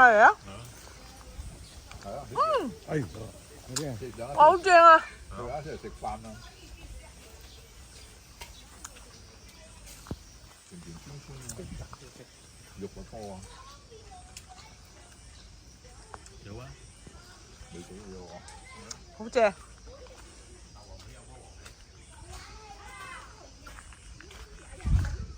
係啊。哎，好正啊！大家一齊食飯啊！甜甜酸酸啊，肉又多啊！有啊，未俾你喎。好正。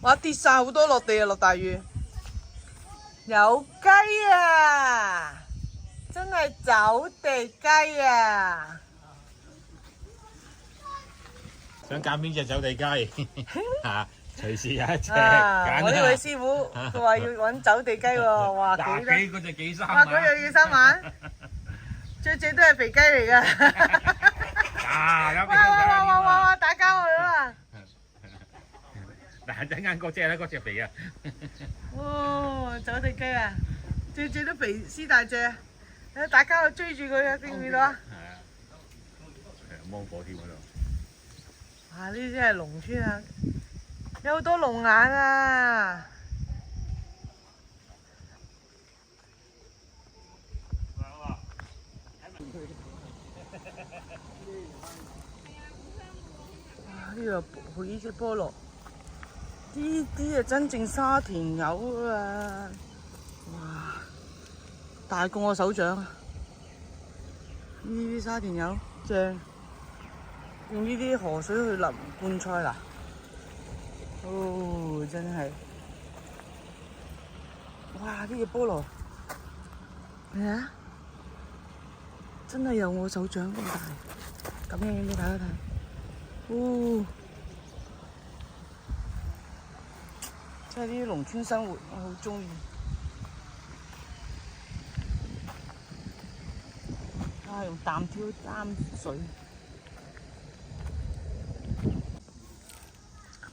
哇！跌晒好多落地啊！落大雨。有雞啊！真係走地雞啊！想揀邊隻走地雞？嚇，隨時有一隻啊！揀我呢位師傅佢話要揾走地雞喎，哇幾多？嗰隻幾三哇！嗰樣要3萬，最都係肥雞嚟㗎。哇！打交佢啦！嗱，陣間嗰隻咧，嗰隻肥啊！哦，走地雞啊！最都肥絲大隻，打交去追住佢啊！見唔見到啊？係啊，係芒果添嗰度。哇！呢啲真係農村啊，有好多龍眼啊！呢度好呢隻菠蘿，呢啲啊真正沙田柚啊！哇，大過我手掌啊！呢啲沙田柚正，用呢啲河水去淋灌菜啦。哦，真係，哇！呢隻菠蘿，係啊，真係有我手掌咁大，咁樣俾大家睇。哦，真係呢啲農村生活，我好中意。啊，用擔挑擔水。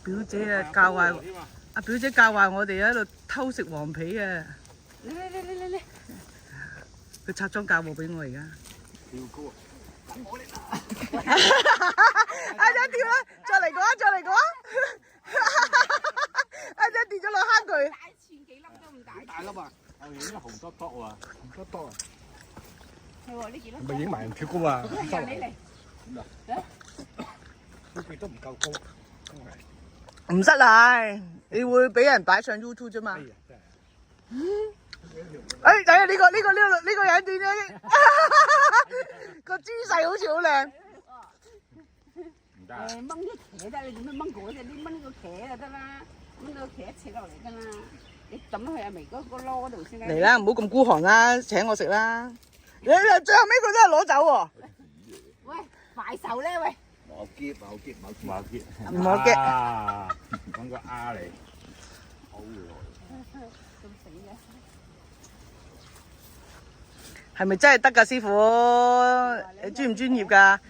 表姐啊教壞，阿表姐教壞我哋喺度偷食黃皮啊！嚟！佢拆裝教務俾我而家。跳高啊！我嚟啦！阿仔跳啦！再嚟個啊！阿仔跌咗落坑渠。大千幾粒都咁大。大粒啊！我影咗紅多多啊！紅多多啊！係喎，呢幾粒。咪影埋人跳高啊！你嚟。點啊？呢邊都唔夠高，真係。唔失禮，你會俾人擺上 YouTube 啫嘛？哎，睇下呢個人點樣？個姿勢好似好靚。唔得啊！掹啲茄得，你做咩掹嗰隻？你掹個茄就得啦，掹到個茄切落嚟得啦。你抌去阿眉嗰個籮度先啦。嚟啦，唔好咁孤寒啦，請我食啦。你最後尾佢都係攞走喎。喂，快手咧喂！冇結，揾個蝦嚟，好喎。咁死嘅。係咪真係得㗎，師傅？你專唔專業㗎？啊，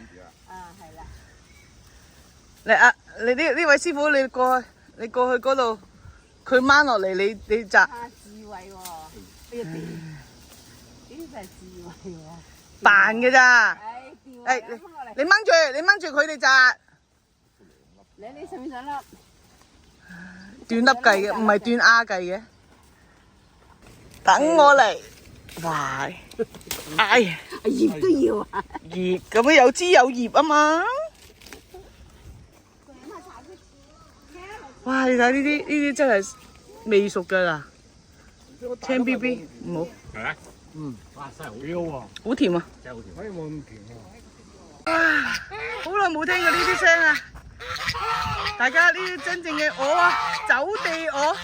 係啦。嚟啊！你呢位師傅，你過去嗰度，佢掹落嚟，你摘。啊，智慧喎！呢啲就係智慧喎。扮嘅咋？誒，你掹住佢哋摘。你上面想粒？斷粒計嘅，唔係斷丫計嘅。等我嚟。哇！哎呀，葉都要啊！葉咁樣有枝有葉啊嘛。哇！你睇呢啲真係未熟㗎啦，青 B B 唔好。係咪？哇！真係好喎，好甜啊！真係好甜。可以冇咁甜喎。啊！好耐冇聽過呢啲聲啊！大家呢啲真正嘅鵝啊，走地鵝。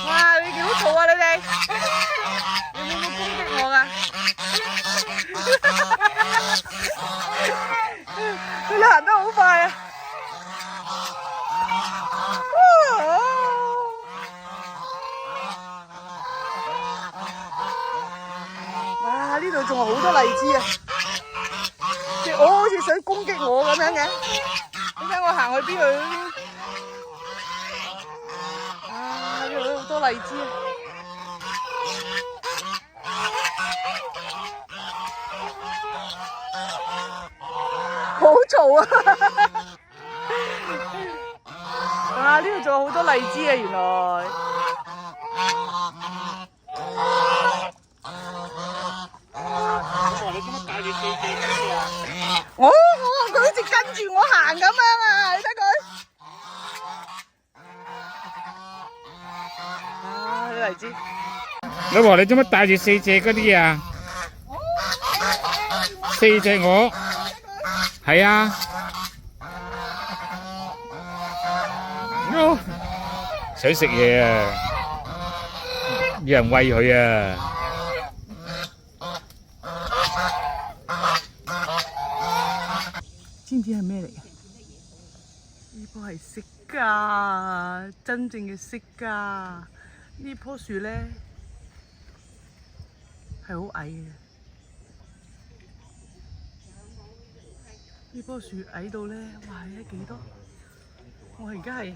哇！你幾好嘈啊！你哋，你會唔會攻擊我㗎？佢哋行得好快啊！哇！呢度仲有好多荔枝啊！隻鵝好似想攻擊我咁樣嘅，點解我行去邊去？啊！呢度好多荔枝啊！好嘈啊！呢度仲有好多荔枝啊，原來。我話你點解帶住四隻嗰啲啊？佢好似跟住我行咁樣啊！你睇佢。啊！啲荔枝。老婆，你做乜帶住四隻嗰啲啊？四隻鵝。係啊。想食嘢啊！有人餵佢啊！知唔知係咩嚟嘅？呢棵係釋迦，真正嘅釋迦。呢棵樹咧係好矮嘅。呢棵樹矮到咧，哇！而家幾多？我而家係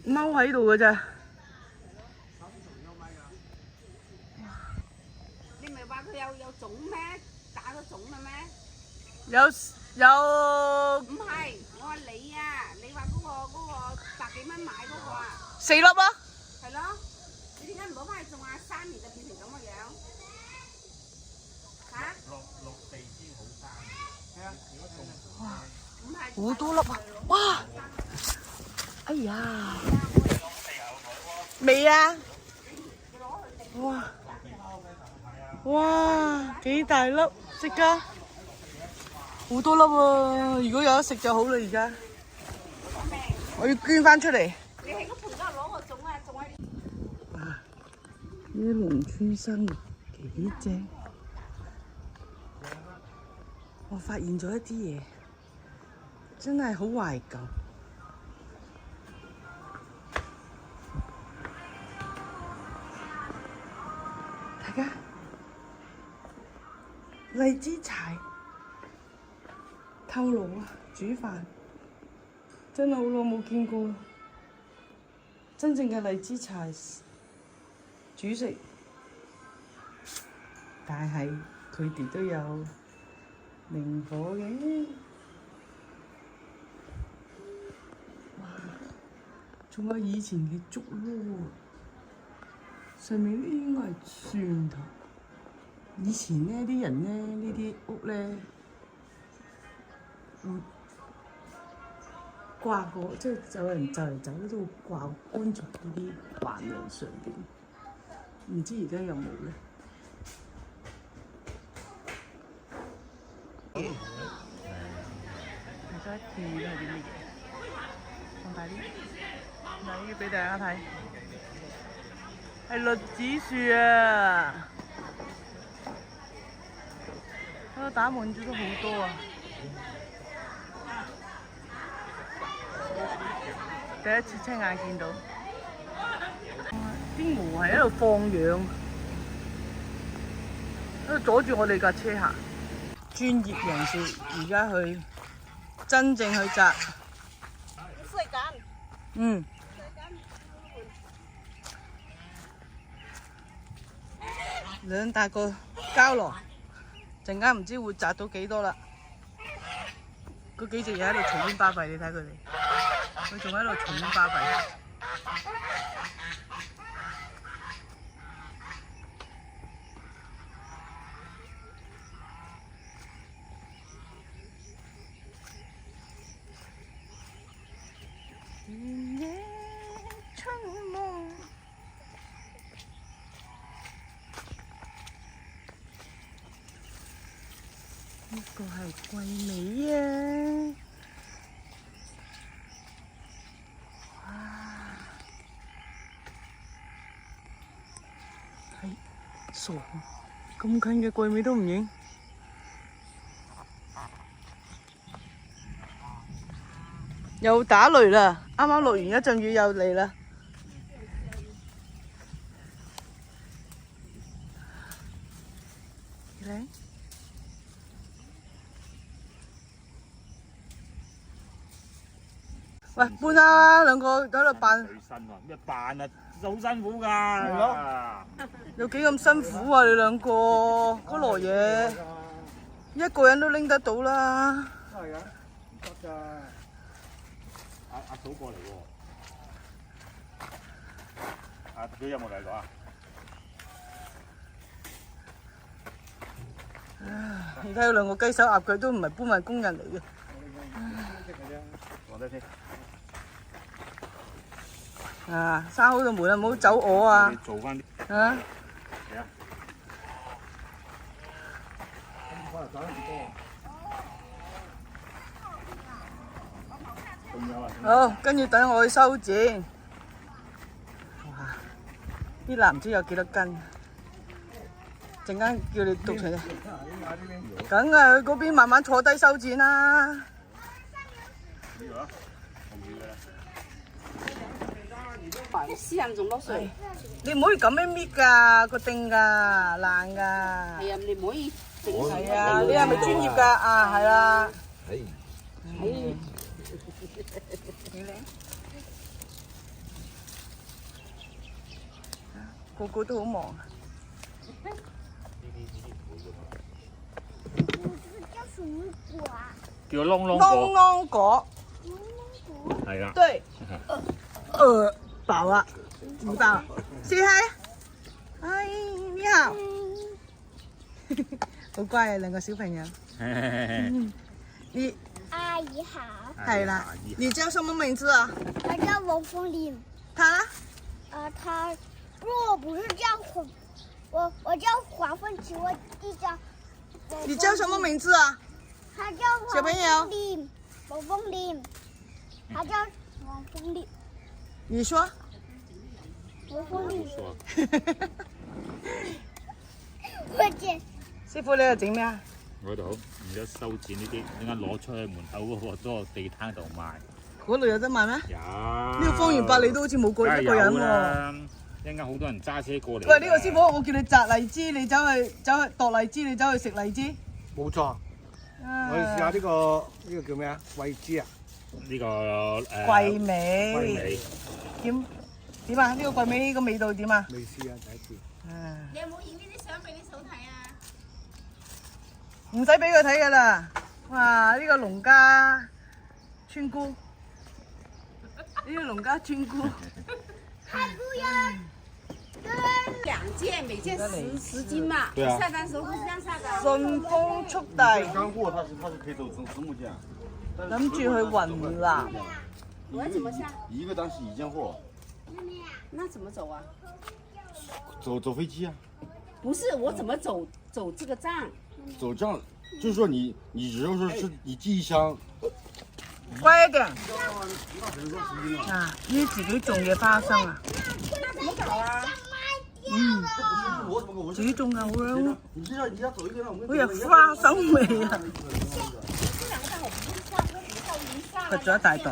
踎喺度嘅咋。你咪話佢有種咩？打咗種啦咩？有。唔係，我話你啊，你話嗰個百幾蚊買嗰個啊4粒啊！係咯，你點解唔攞翻去種啊？3年就變成咁嘅樣嚇？落地先好生。係啊，如果種哇！唔係好多粒啊！哇！哎呀！未啊！哇！哇！幾大粒釋迦！好多粒喎！如果有得食就好啦，而家我要捐翻出嚟。你喺個盆嗰度攞個種啊，種喺呢啲農村生活幾正！我發現咗一啲嘢，真係好懷舊。大家，荔枝柴。透爐啊！煮飯真係好耐冇見過，真正嘅荔枝柴煮食，但係佢哋都有明火嘅。哇！仲有以前嘅竹籮，上面呢應該係蒜頭。以前呢啲人呢，呢啲屋呢。掛過，即係有人就嚟走都會掛安在呢啲橫梁上邊，唔知而家有冇咧？大家見到係啲乜嘢？放大啲，嗱，呢個俾大家睇，係栗子樹啊！嗰個打滿咗都好多啊！第一次親眼見到，啲鵝係喺度放養，喺度阻住我哋架車行。專業人士而家去真正去摘。嗯。兩大個膠囊，陣間唔知會摘到幾多啦。嗰幾隻嘢喺度隨便巴閉，你睇佢哋。佢仲喺度隨便巴閉。夜春夢，呢個係桂味啊！傻，咁近嘅桂味都唔影，又打雷啦！啱啱落完一陣雨又嚟啦。嚟，喂，搬啦！兩個喺度扮。起身啊！咩扮啊？好辛苦㗎。係咯。有幾咁辛苦啊？你兩個嗰籮嘢，一個人都拎得到啦。係啊，唔得㗎。阿嫂過嚟喎。佢有冇嚟過啊？你睇有兩個雞手鴨腳都唔係搬運工人嚟嘅。坐低先。啊，閂好道門啊，唔好走我啊！做翻啲。啊！嚟啊！好，跟住等我去修剪。哇！啲男知有幾多斤？陣間叫你讀出嚟。梗係去嗰邊慢慢坐低修剪啦。私人仲落水。你唔可以咁樣搣㗎，個釘㗎，爛㗎。係啊，你唔可以整死係啊，你係咪專業㗎？啊，係啦。係。個個都好忙。叫什麼果啊？叫窿窿啷啷果。係啦。對。飽啊！你飽啊？Say hi。嗨，你好。好乖啊，兩個小朋友。你阿姨好，係啦。你叫什麼名字啊？我叫王凤林。他呢？他若不是叫我叫黄凤琪，我弟叫。你叫什麼名字啊？他叫小朋友。王凤林。他叫王凤林。你說。王鳳林。說。我姐。師傅，你喺度整咩啊？嗰度，而家收剪呢啲，陣間攞出去門口嗰個地攤度賣。嗰度有得賣咩？有。呢個方圓百里都好似冇過一個人喎。一陣間好多人揸車過嚟。喂，呢個師傅，我叫你摘荔枝，你走去度荔枝，你走去食荔枝。冇錯，我哋試下呢個叫咩啊？桂枝啊？呢個桂味。桂味。點啊？呢個桂味個味道點啊？未試啊，第一次。你有冇影呢啲相俾你嫂睇啊？唔使俾佢睇㗎啦！哇！呢個農家村姑，呢個農家村姑。2件，每件10斤嘛。對啊。下單時候會這樣下的。順豐速遞，乾貨它是可以走子母件，諗住去雲南。我要怎麼下？一個單是一件貨，那怎麼走啊？走飛機啊，不是，我怎麼走這個賬？走這樣，就是說你只要說是你寄一箱，乖一點。啊，呢自己種嘅花生啊。那怎麼搞啊？自己種嘅好香，你這樣走一個，好有花生味啊！這兩個賬我不用下，我只要1下。掘咗一大袋。